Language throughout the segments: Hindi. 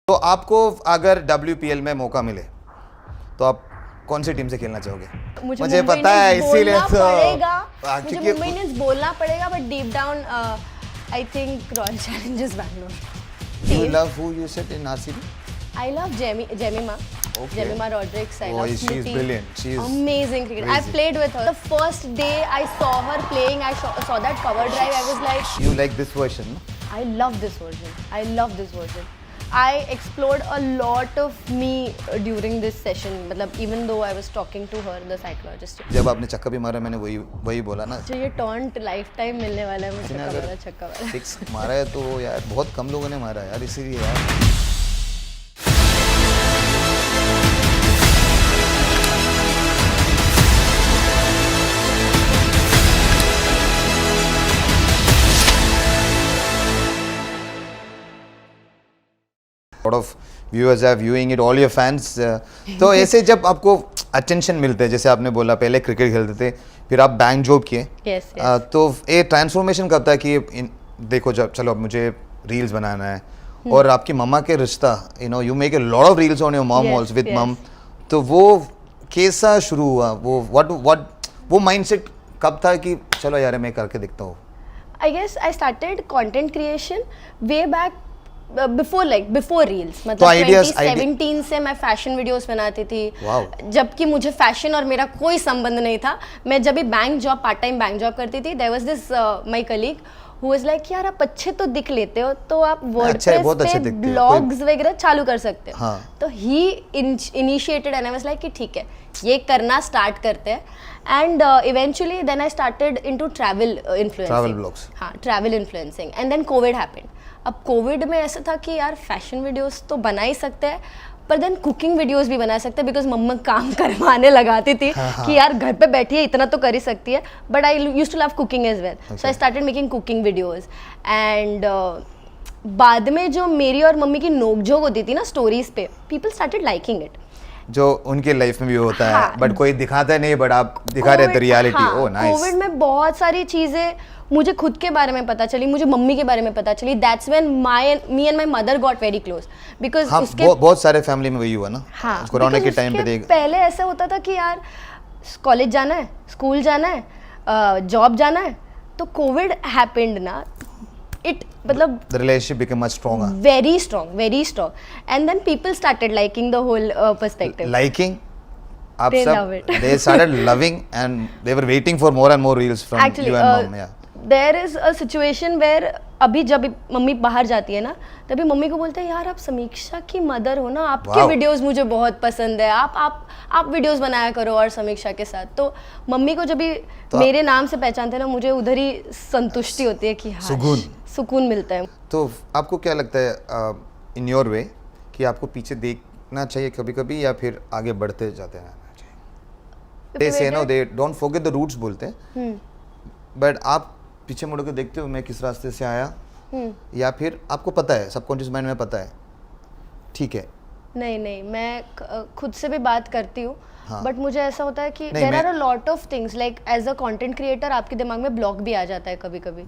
तो आपको अगर WPL में मौका मिले तो आप कौन सी टीम से खेलना चाहोगे? मुझे पता है इसीलिए तो मुझे मुंबई इंडियंस बोलना पड़ेगा but deep down I think royal Challengers Bangalore. You love who you said in RCB? I love Jemima. Okay. Jemima Rodriguez. I love She's Smriti. brilliant. She's amazing cricketer. I crazy. played with her. The first day I saw her playing, I saw that cover drive. I was like, You like this version? I love this version. I love this version. I explored a lot of me during this session. मतलब even though I was talking to her, the psychologist. जब आपने छक्का भी मारा मैंने वही बोला ना। जो ये टॉन्ट लाइफ टाइम मिलने वाला है मुझे छक्का वाला। सिक्स मारा है तो यार बहुत कम लोगों ने मारा है यार, इसीलिए यार। lot of viewers are viewing it, all your fans. तो ऐसे जब आपको अटेंशन मिलते हैं, जैसे आपने बोला पहले क्रिकेट खेलते थे, फिर आप बैंक जॉब किए, yes, yes. तो ये ट्रांसफॉर्मेशन कब था कि देखो जब चलो अब मुझे रील्स बनाना है और आपकी मम्मा के रिश्ता, you make a lot of reels on your mom also with mom, तो वो कैसा शुरू हुआ? वो माइंडसेट कब था कि चलो यार मैं करके देखता हूँ? I guess I started content creation way back before reels. मतलब 2017 से मैं फैशन वीडियोस बनाती थी। wow. जबकि मुझे फैशन और मेरा कोई संबंध नहीं था। मैं जब भी पार्ट टाइम बैंक जॉब करती थी, there was this my colleague who was like यार आप अच्छे तो दिख लेते हो, तो आप वर्डप्रेस पे ब्लॉग्स वगैरह चालू कर सकते हो। हाँ. तो he initiated and I was like कि ठीक है ये करना स्टार्ट करते हैं। And eventually then I started into travel influencing. Travel blogs. हाँ, travel influencing. And then COVID happened. अब कोविड में ऐसा था कि यार फैशन वीडियोस तो बना ही सकते हैं, पर देन कुकिंग वीडियोस भी बना सकते हैं, बिकॉज मम्मा काम करवाने लगाती थी कि यार घर पे बैठी है इतना तो कर ही सकती है। But I used to love cooking as well, so I started making cooking videos. And बाद में जो मेरी और मम्मी की नोकझोंक होती थी ना स्टोरीज पे, पीपल स्टार्टेड लाइकिंग इट, जो उनके लाइफ में भी होता है, बट कोई दिखाता नहीं, बट आप दिखा रहे थे रियलिटी। Oh nice. कोविड में बहुत सारी चीजें मुझे खुद के बारे में पता चली, मुझे मम्मी के बारे में पता चली। That's when me and my mother got very close, because उसके बहुत सारे फैमिली में वही हुआ ना। हाँ, कोरोना के टाइम पे पहले ऐसा होता था कि यार कॉलेज जाना है, स्कूल जाना है, जॉब जाना है, तो कोविड हैपेंड ना, it मतलब the relationship became much stronger, very strong, and then people started liking the whole perspective. Liking, they love it. They started loving and they were waiting for more and more reels from actually, you and mom. Yeah, there is a situation where अभी जब मम्मी बाहर जाती है ना, तभी मम्मी को बोलते हैं यार आप समीक्षा की मदर हो ना, आपके वीडियोस मुझे बहुत पसंद है, आप वीडियोस बनाया करो और समीक्षा के साथ। तो मम्मी को जब भी मेरे नाम से पहचानते हैं ना, मुझे उधर ही संतुष्टि होती है कि हाँ सुकून मिलता है। तो आपको क्या लगता है इन योर वे कि आपको पीछे देखना चाहिए कभी-कभी या फिर आगे बढ़ते जाते रहना चाहिए? They say no, they don't forget the roots बोलते हैं, बट आप पीछे मुड़ के देखते हो मैं किस रास्ते से आया, या फिर आपको पता है सबकॉन्शियस माइंड में पता है ठीक है? नहीं, मैं खुद से भी बात करती हूँ, बट मुझे ऐसा होता है कि there are a lot of things, like as a content creator आपके दिमाग में ब्लॉक भी आ जाता है कभी-कभी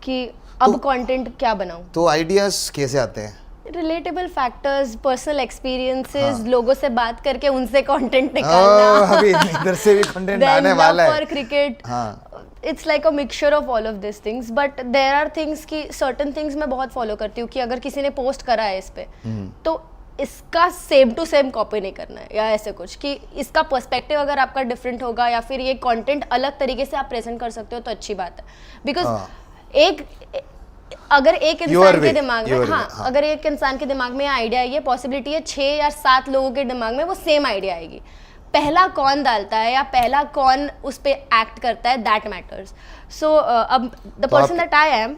कि अब कंटेंट क्या बनाऊं। तो आइडियाज कैसे आते हैं? रिलेटेबल फैक्टर्स, पर्सनल एक्सपीरियंसेस, लोगों से बात करके उनसे कंटेंट निकालना। अभी इधर से भी कंटेंट आने वाला है। For cricket, it's like a mixture of all of this things, but there are things कि सर्टेन थिंग्स मैं बहुत फॉलो करती हूँ कि अगर किसी ने पोस्ट करा है इस पे, तो इसका सेम टू सेम कॉपी नहीं करना है, या ऐसे कुछ कि इसका पर्सपेक्टिव अगर आपका डिफरेंट होगा या फिर ये कंटेंट अलग तरीके से आप प्रेजेंट कर सकते हो तो अच्छी बात है। बिकॉज अगर एक इंसान के दिमाग में अगर एक इंसान के दिमाग में आइडिया है, ये पॉसिबिलिटी है 6 या 7 लोगों के दिमाग में वो सेम आइडिया आएगी। पहला कौन डालता है या पहला कौन उस पे एक्ट करता है, दैट मैटर्स। सो अब the person that I am,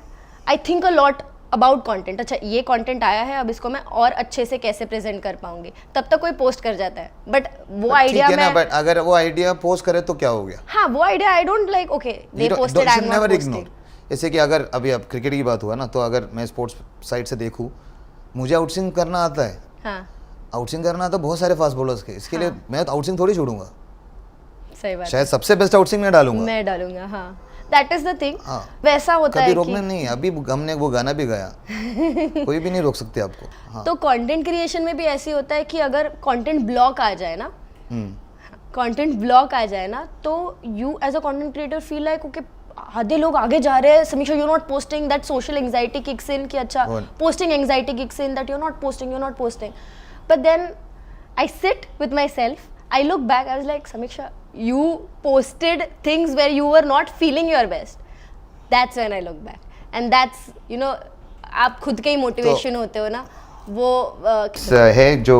I think a lot about content. अच्छा ये कंटेंट आया है, अब इसको मैं और अच्छे से कैसे प्रेजेंट कर पाऊंगी, तब तक कोई पोस्ट कर जाता है, बट वो आइडिया मैं बट अगर वो आइडिया पोस्ट करे तो क्या हो गया? हाँ, वो idea I don't like, okay they posted, I am not posting. जैसे कि अगर अभी अब क्रिकेट की बात हुआ ना, तो अगर मैं स्पोर्ट्स साइड से देखूं, मुझे आउटस्विंग करना आता है। हाँ, आउटस्विंग करना आता है बहुत सारे फास्ट बॉलर्स के, इसके लिए मैं आउटस्विंग थोड़ी छोड़ूंगा। सही बात, शायद सबसे बेस्ट आउटस्विंग मैं डालूंगा। हाँ। That is the thing. हाँ। वैसा होता कभी है रोकना कि नहीं, अभी हमने वो गाना भी गाया कोई भी नहीं रोक सकते आपको। हाँ। तो कंटेंट क्रिएशन में भी ऐसे होता है कि अगर कंटेंट ब्लॉक आ जाए ना, कंटेंट ब्लॉक आ जाए ना, तो you as a content creator feel like okay आधे लोग आगे जा रहे हैं, Samiksha you not posting, that social anxiety kicks in कि अच्छा posting anxiety kicks in, that you not posting. But then I sit with myself, I look back, I was like Samiksha you posted things where you were not feeling your best. That's when I look back, and that's you know आप खुद के ही मोटिवेशन होते हो ना वो है जो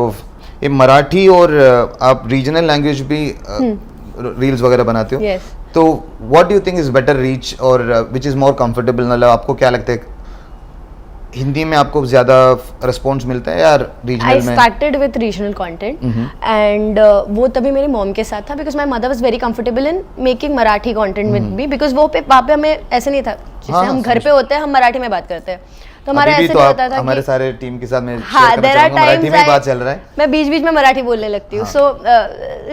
ये मराठी और आप रीजनल लैंग्वेज भी रील्स वगैरह बनाते हो। Yes. तो what do you think is better reach और विच इज मोर कंफर्टेबल, मतलब आपको क्या लगता है हिंदी में आपको ज्यादा रिस्पॉन्स मिलता है या रीजनल I में? started with regional content and वो तभी मेरी मॉम के साथ था because my mother was very comfortable in making Marathi content with me because वो वहाँ पे हमें ऐसे नहीं था जैसे हाँ, हम घर पे होते हैं हम मराठी में बात करते हैं, तो हमारा अभी भी ऐसे तो नहीं आप होता था हमारे कि सारे टीम के साथ में हाँ share करना देयर आर चाहूंगा, मराठी में ही बात चल रहा है। मैं बीच बीच में मराठी बोलने लगती हूँ। सो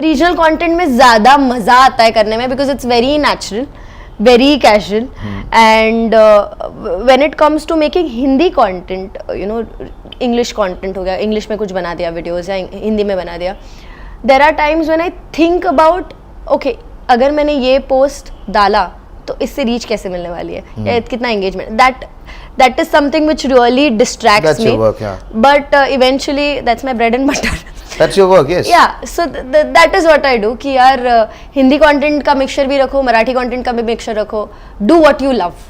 रीजनल कंटेंट में ज़्यादा मज़ा आता है करने में because it's very natural, very casual, and when it comes to making Hindi content, you know English content हो गया, इंग्लिश में कुछ बना दिया वीडियोज़ या हिंदी में बना दिया, there are times when I think about okay अगर मैंने ये पोस्ट डाला तो इससे रीच कैसे मिलने वाली है या कितना engagement, that is something which really distracts That's me. your work, yeah. But eventually that's my bread and butter. That's your work, yes. Yeah, so that is what I do कि यार हिंदी कंटेंट का मिक्सचर भी रखो, मराठी कंटेंट का भी मिक्सचर रखो, do what you love,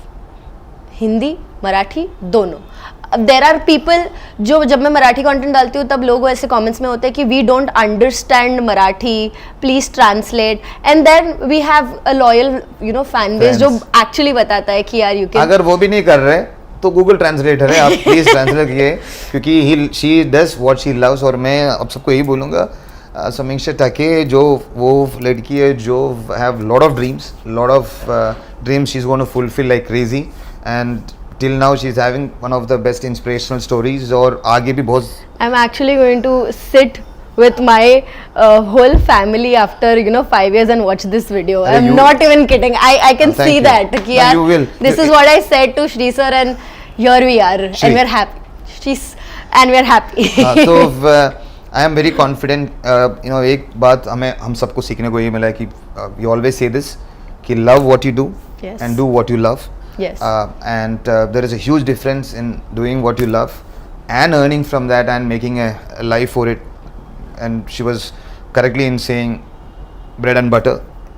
Hindi Marathi दोनों। अब देर आर पीपल जो जब मैं मराठी कंटेंट डालती हूँ तब लोग ऐसे कमेंट्स में होते हैं कि we don't understand Marathi, please translate, and then we have a loyal you know fan base जो एक्चुअली बताता है कि यार यू कैन। अगर वो भी नहीं कर रहे तो गूगल ट्रांसलेटर है, आप प्लीज ट्रांसलेट किए क्योंकि ही she does what she loves. और मैं अब सबको यही बोलूँगा समीक्षा टाके जो वो लड़की है जो have lot of dreams she is going to fulfil like crazy, and till now she is having one of the best inspirational stories, और आगे भी बहुत। I am actually going to sit with my whole family after 5 years and watch this video. I'm not even kidding. I can see that कि यार this is what I said to Shri sir and here we are and we're happy. And we're happy. So I am very confident. एक बात हम सबको सीखने को ये मिला है कि you always say this कि love what you do and do what you love. Yes. And there is a huge difference in doing what you love and earning from that and making a life for it. And she was correctly in saying bread and butter,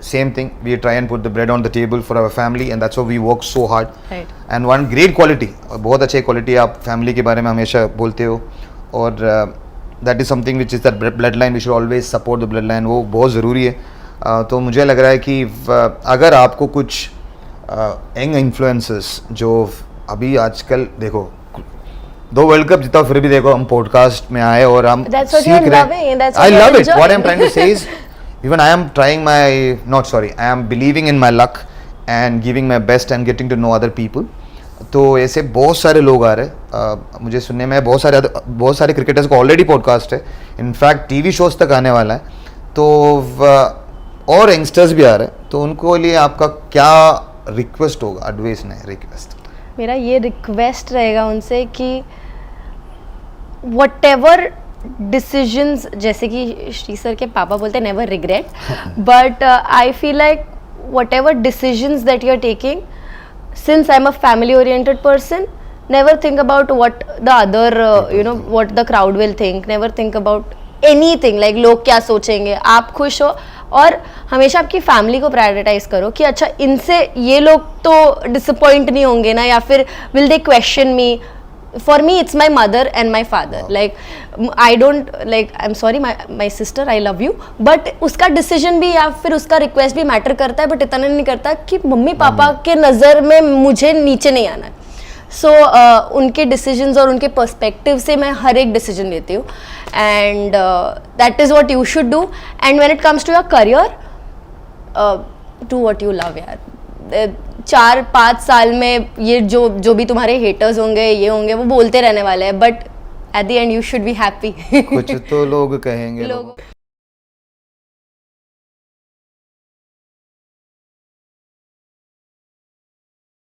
same thing. We try and put the bread on the table for our family, and that's why we work so hard. Right. And one great quality, बहुत अच्छी quality आप family के बारे में हमेशा बोलते हो, और that is something which is that bloodline. We should always support the bloodline. वो बहुत ज़रूरी है। तो मुझे लग रहा है कि अगर आपको कुछ यंग इन्फ्लुएंसर्स जो अभी आजकल देखो 2 वर्ल्ड कप जीता फिर भी देखो हम पॉडकास्ट में आए और हम सीख रहे हैं। I love it. What I'm trying to say is even I am trying I am believing in my luck and giving my best and getting to know other people. तो ऐसे बहुत सारे लोग आ रहे हैं, मुझे सुनने में बहुत सारे क्रिकेटर्स को ऑलरेडी पॉडकास्ट है, इनफैक्ट टीवी शोज तक आने वाला है, तो और यंगस्टर्स भी आ रहे हैं, तो उनको लिए आपका क्या रिक्वेस्ट होगा? एडवाइस नहीं, रिक्वेस्ट। मेरा ये रिक्वेस्ट रहेगा उनसे कि whatever decisions, जैसे कि श्री सर के पापा बोलते हैं never regret, but I feel like whatever decisions that you're taking, since I'm a family oriented person, never think about what the other what the crowd will think, never think about anything like लोग क्या सोचेंगे, आप खुश हो और हमेशा आपकी फैमिली को प्रायोरिटाइज करो कि अच्छा इनसे ये लोग तो डिसअपॉइंट नहीं होंगे ना, या फिर will they question me. For me it's my mother and my father. Like I don't like, I'm sorry my sister, I love you, but उसका decision भी या फिर उसका request भी matter करता है, but इतना नहीं करता कि मम्मी पापा के नज़र में मुझे नीचे नहीं आना है. So उनके decisions और उनके perspective से मैं हर एक decision लेती हूँ, and that is what you should do. And when it comes to your career, do what you love यार. 4-5 साल में ये जो भी तुम्हारे हेटर्स होंगे, ये होंगे, वो बोलते रहने वाले हैं, but at the end you should be happy. कुछ तो लोग कहेंगे।